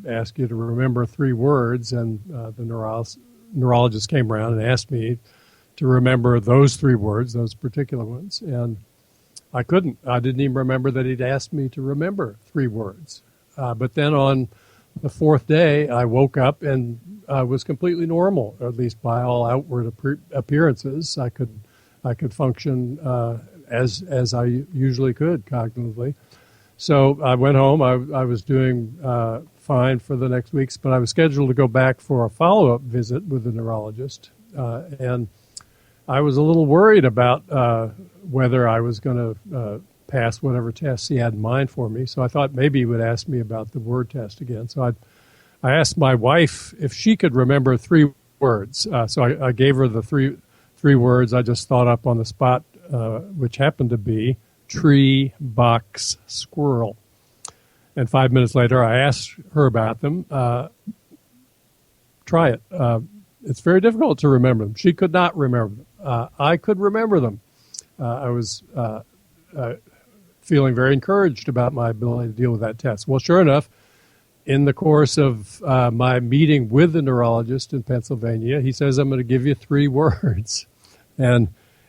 ask you to remember 3 words, and the neurologist came around and asked me to remember those 3 words, those particular ones, and I couldn't. I didn't even remember that he'd asked me to remember 3 words. But then on the 4th day, I woke up and was completely normal, or at least by all outward appearances. I could function as I usually could cognitively. So I went home. I was doing fine for the next weeks, but I was scheduled to go back for a follow-up visit with the neurologist, and I was a little worried about whether I was going to pass whatever tests he had in mind for me. So I thought maybe he would ask me about the word test again. So I asked my wife if she could remember 3 words. So I gave her the three words I just thought up on the spot, which happened to be tree, box, squirrel. And 5 minutes later, I asked her about them. Try it. It's very difficult to remember them. She could not remember them. I could remember them. I was feeling very encouraged about my ability to deal with that test. Well, sure enough, in the course of my meeting with the neurologist in Pennsylvania, he says, I'm going to give you 3 words. And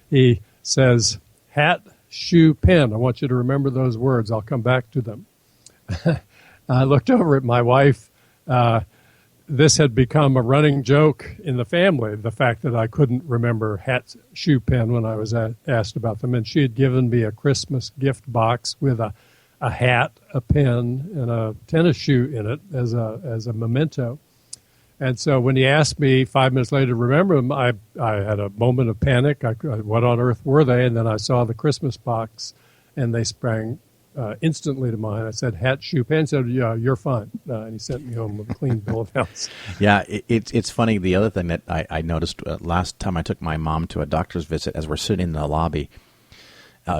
he says, hat, shoe, pen. I want you to remember those words. I'll come back to them. I looked over at my wife. This had become a running joke in the family, the fact that I couldn't remember hat, shoe, pen when I was asked about them. And she had given me a Christmas gift box with a hat, a pen, and a tennis shoe in it as a memento. And so when he asked me 5 minutes later to remember them, I had a moment of panic. What on earth were they? And then I saw the Christmas box, and they sprang instantly to mind. I said, hat, shoe, pen. He said, yeah, you're fine. And he sent me home with a clean bill of health. Yeah, it's funny. The other thing that I noticed last time I took my mom to a doctor's visit, as we're sitting in the lobby,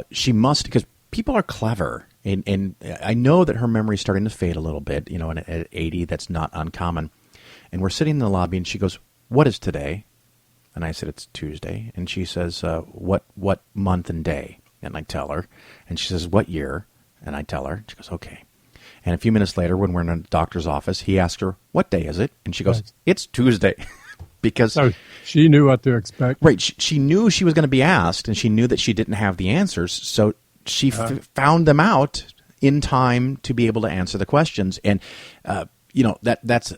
she must, because people are clever. And I know that her memory's starting to fade a little bit. And at 80, that's not uncommon. And we're sitting in the lobby, and she goes, what is today? And I said, it's Tuesday. And she says, what month and day? And I tell her. And she says, what year? And I tell her. She goes, okay. And a few minutes later, when we're in a doctor's office, he asked her, what day is it? And she goes, it's Tuesday. Because so she knew what to expect. Right. She knew she was going to be asked, and she knew that she didn't have the answers. So she found them out in time to be able to answer the questions. And, that's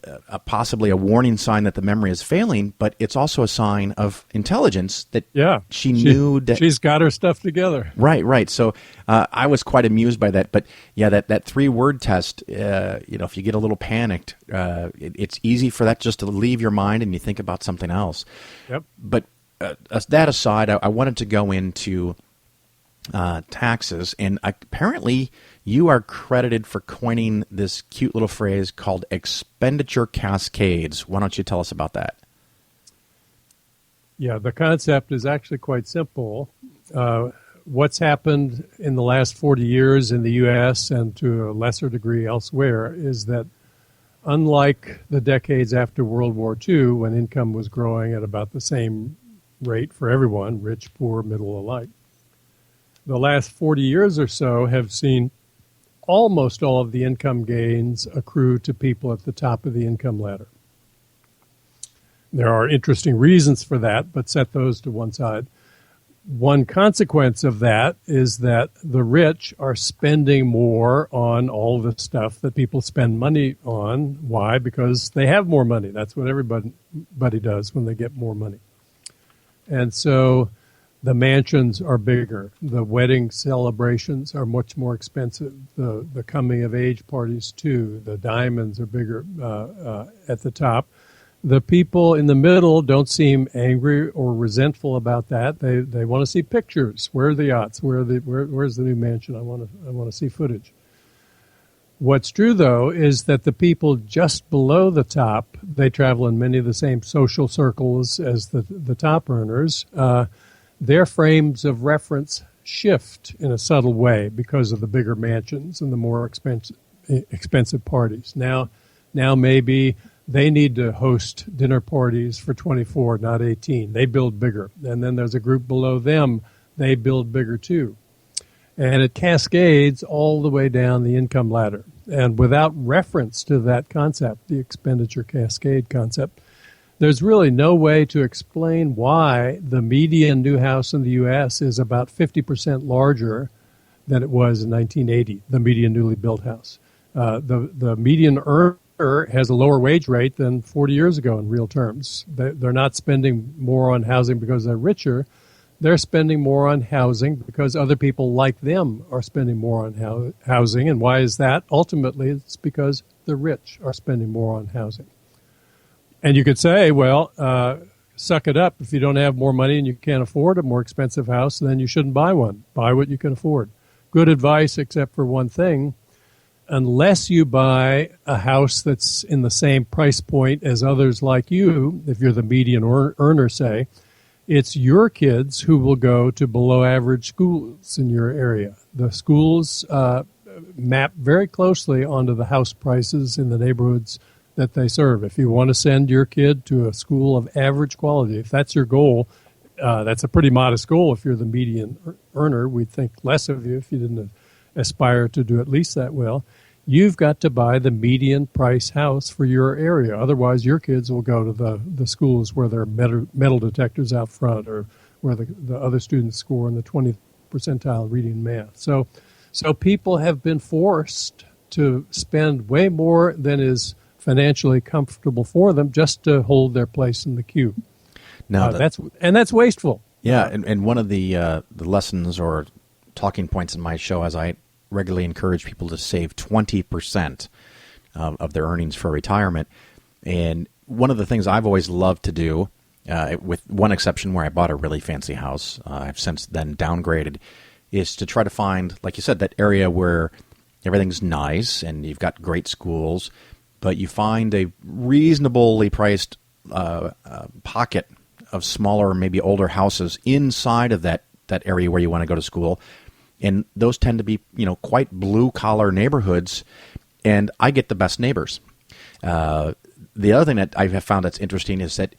possibly a warning sign that the memory is failing, but it's also a sign of intelligence that she knew that she's got her stuff together. Right. So I was quite amused by that. But yeah, that 3-word test, if you get a little panicked, it's easy for that just to leave your mind and you think about something else. Yep. But that aside, I wanted to go into taxes, and apparently you are credited for coining this cute little phrase called expenditure cascades. Why don't you tell us about that? Yeah, the concept is actually quite simple. What's happened in the last 40 years in the U.S. and to a lesser degree elsewhere is that unlike the decades after World War II, when income was growing at about the same rate for everyone, rich, poor, middle alike, the last 40 years or so have seen almost all of the income gains accrue to people at the top of the income ladder. There are interesting reasons for that, but set those to one side. One consequence of that is that the rich are spending more on all the stuff that people spend money on. Why? Because they have more money. That's what everybody does when they get more money. And so the mansions are bigger. The wedding celebrations are much more expensive. The coming of age parties too. The diamonds are bigger at the top. The people in the middle don't seem angry or resentful about that. They want to see pictures. Where are the yachts? Where's the new mansion? I want to see footage. What's true though is that the people just below the top, they travel in many of the same social circles as the top earners. Their frames of reference shift in a subtle way because of the bigger mansions and the more expensive parties. Now maybe they need to host dinner parties for 24, not 18. They build bigger. And then there's a group below them. They build bigger too. And it cascades all the way down the income ladder. And without reference to that concept, the expenditure cascade concept, there's really no way to explain why the median new house in the U.S. is about 50% larger than it was in 1980, the median newly built house. The median earner has a lower wage rate than 40 years ago in real terms. They're not spending more on housing because they're richer. They're spending more on housing because other people like them are spending more on housing. And why is that? Ultimately, it's because the rich are spending more on housing. And you could say, well, suck it up. If you don't have more money and you can't afford a more expensive house, then you shouldn't buy one. Buy what you can afford. Good advice, except for one thing. Unless you buy a house that's in the same price point as others like you, if you're the median earner, say, it's your kids who will go to below average schools in your area. The schools map very closely onto the house prices in the neighborhoods that they serve. If you want to send your kid to a school of average quality, if that's your goal, that's a pretty modest goal. If you're the median earner, we'd think less of you if you didn't aspire to do at least that well. You've got to buy the median price house for your area. Otherwise, your kids will go to the schools where there are metal detectors out front, or where the other students score in the 20th percentile reading and math. So people have been forced to spend way more than is financially comfortable for them just to hold their place in the queue. Now that's wasteful. Yeah, and one of the lessons or talking points in my show, as I regularly encourage people to save 20% of their earnings for retirement. And one of the things I've always loved to do, with one exception where I bought a really fancy house, I've since then downgraded, is to try to find, like you said, that area where everything's nice and you've got great schools, but you find a reasonably priced pocket of smaller, maybe older houses inside of that area where you want to go to school. And those tend to be, quite blue-collar neighborhoods, and I get the best neighbors. The other thing that I have found that's interesting is that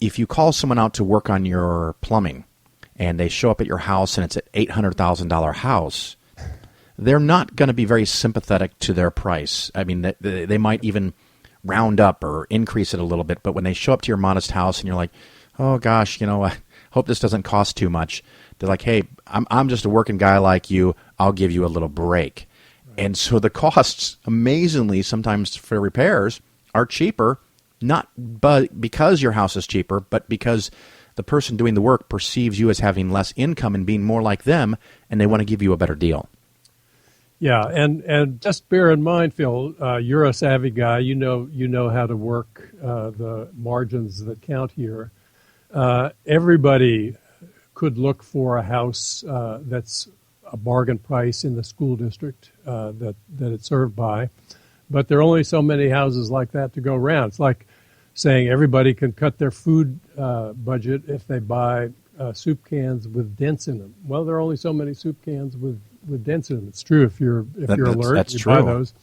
if you call someone out to work on your plumbing, and they show up at your house and it's an $800,000 house, they're not going to be very sympathetic to their price. I mean, they might even round up or increase it a little bit, but when they show up to your modest house and you're like, oh gosh, I hope this doesn't cost too much, they're like, hey, I'm just a working guy like you. I'll give you a little break. Right. And so the costs, amazingly, sometimes for repairs are cheaper, not because your house is cheaper, but because the person doing the work perceives you as having less income and being more like them, and they want to give you a better deal. Yeah, and just bear in mind, Phil, you're a savvy guy. You know how to work the margins that count here. Everybody could look for a house that's a bargain price in the school district that it's served by, but there are only so many houses like that to go around. It's like saying everybody can cut their food budget if they buy soup cans with dents in them. Well, there are only so many soup cans with dents in them. It's true if you're alert, that's you true. buy those,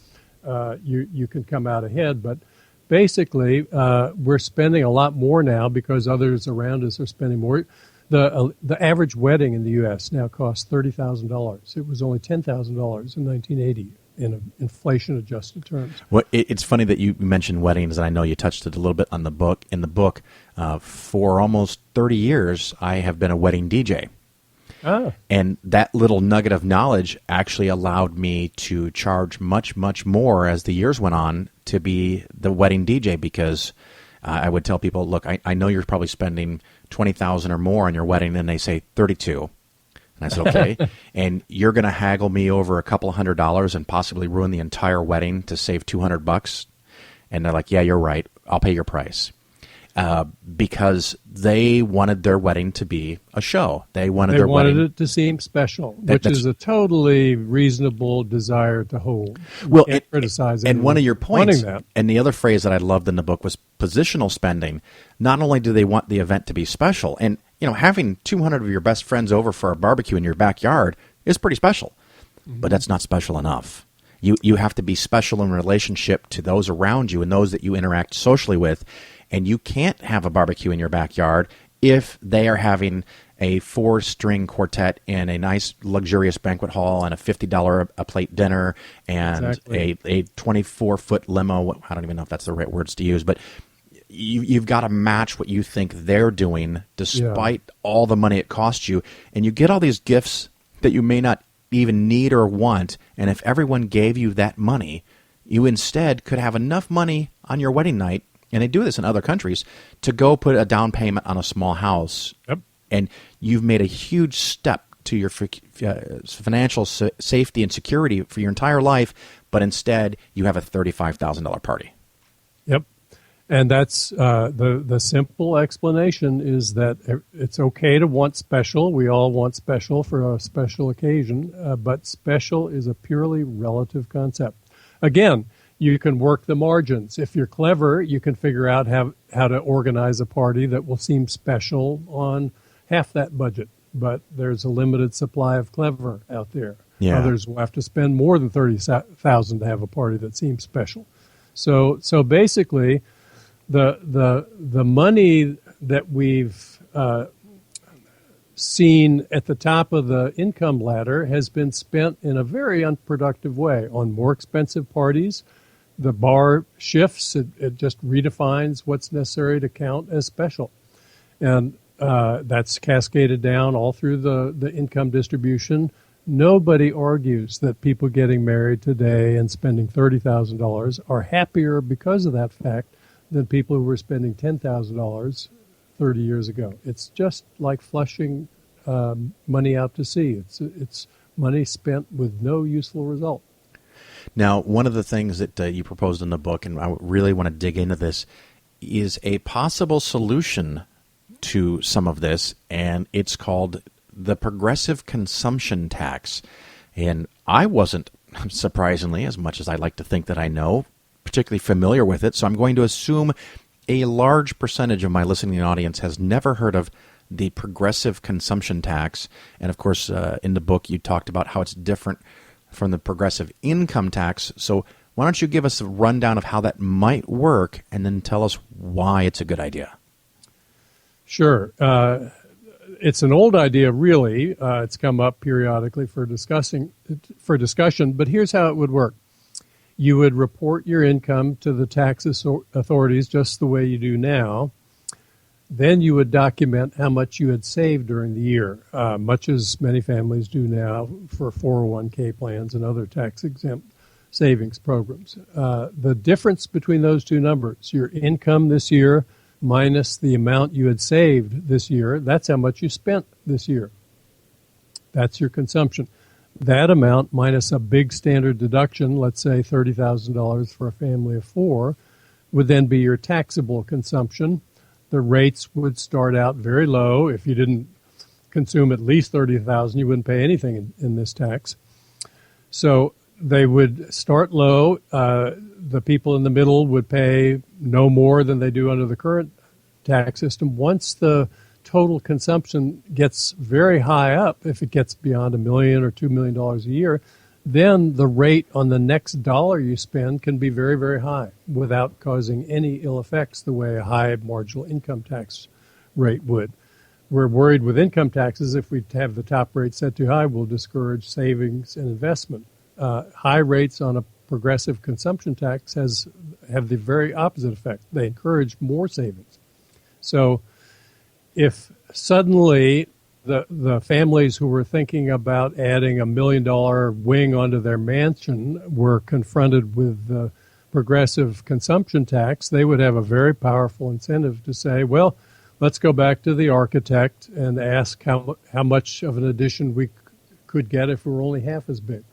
you can come out ahead. But basically, we're spending a lot more now because others around us are spending more. The average wedding in the U.S. now costs $30,000. It was only $10,000 in 1980 in inflation-adjusted terms. Well, it's funny that you mentioned weddings, and I know you touched it a little bit on the book. In the book, for almost 30 years, I have been a wedding DJ. Ah. And that little nugget of knowledge actually allowed me to charge much, much more as the years went on to be the wedding DJ, because I would tell people, look, I know you're probably spending $20,000 or more on your wedding, and they say 32. And I said, okay, and you're going to haggle me over a couple of $100 and possibly ruin the entire wedding to save $200? And they're like, yeah, you're right. I'll pay your price. Because they wanted their wedding to be a show. They wanted it to seem special, which is a totally reasonable desire to hold. Well, criticize and one of your points, that. And the other phrase that I loved in the book was positional spending. Not only do they want the event to be special, and having 200 of your best friends over for a barbecue in your backyard is pretty special, but that's not special enough. You have to be special in relationship to those around you and those that you interact socially with. And you can't have a barbecue in your backyard if they are having a 4-string quartet in a nice luxurious banquet hall and a $50 a plate dinner and Exactly. a 24-foot limo. I don't even know if that's the right words to use, but you've got to match what you think they're doing despite all the money it costs you. And you get all these gifts that you may not even need or want. And if everyone gave you that money, you instead could have enough money on your wedding night, and they do this in other countries, to go put a down payment on a small house. Yep. And you've made a huge step to your financial safety and security for your entire life, but instead you have a $35,000 party. Yep. And that's the simple explanation is that it's okay to want special. We all want special for a special occasion, but special is a purely relative concept. Again, you can work the margins. If you're clever, you can figure out how to organize a party that will seem special on half that budget. But there's a limited supply of clever out there. Yeah. Others will have to spend more than $30,000 to have a party that seems special. So basically, the money that we've seen at the top of the income ladder has been spent in a very unproductive way on more expensive parties. The bar shifts. It just redefines what's necessary to count as special. And that's cascaded down all through the income distribution. Nobody argues that people getting married today and spending $30,000 are happier because of that fact than people who were spending $10,000 30 years ago. It's just like flushing money out to sea. It's money spent with no useful result. Now, one of the things that you proposed in the book, and I really want to dig into this, is a possible solution to some of this, and it's called the progressive consumption tax. And I wasn't, surprisingly, as much as I like to think that I know, particularly familiar with it, so I'm going to assume a large percentage of my listening audience has never heard of the progressive consumption tax. And of course, in the book, you talked about how it's different from the progressive income tax. So why don't you give us a rundown of how that might work and then tell us why it's a good idea? Sure. It's an old idea, really. It's come up periodically for discussion, but here's how it would work. You would report your income to the tax authorities just the way you do now. Then you would document how much you had saved during the year, much as many families do now for 401k plans and other tax-exempt savings programs. The difference between those two numbers, your income this year minus the amount you had saved this year, that's how much you spent this year. That's your consumption. That amount minus a big standard deduction, let's say $30,000 for a family of four, would then be your taxable consumption. The rates would start out very low. If you didn't consume at least $30,000, you wouldn't pay anything in this tax. So they would start low. The people in the middle would pay no more than they do under the current tax system. Once the total consumption gets very high up, if it gets beyond $1 million or $2 million a year, then the rate on the next dollar you spend can be very, very high without causing any ill effects the way a high marginal income tax rate would. We're worried with income taxes, if we have the top rate set too high, we'll discourage savings and investment. High rates on a progressive consumption tax have the very opposite effect. They encourage more savings. So if suddenly the families who were thinking about adding $1 million wing onto their mansion were confronted with the progressive consumption tax, they would have a very powerful incentive to say, well, let's go back to the architect and ask how much of an addition we could get if we were only half as big.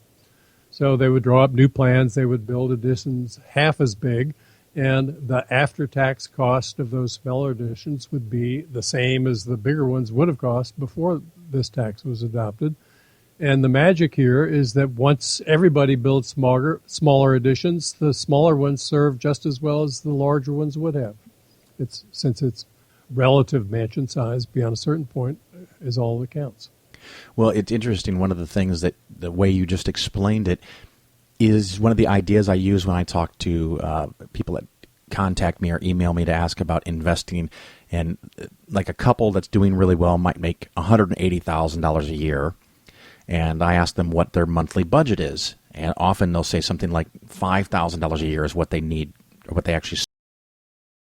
So they would draw up new plans. They would build additions half as big, and the after-tax cost of those smaller additions would be the same as the bigger ones would have cost before this tax was adopted. And the magic here is that once everybody builds smaller additions, the smaller ones serve just as well as the larger ones would have. Since it's relative mansion size beyond a certain point is all that counts. Well, it's interesting. One of the things that the way you just explained it is one of the ideas I use when I talk to people that contact me or email me to ask about investing And like a couple that's doing really well might make $180,000 a year. And I ask them what their monthly budget is. And often they'll say something like $5,000 a year is what they need, or what they actually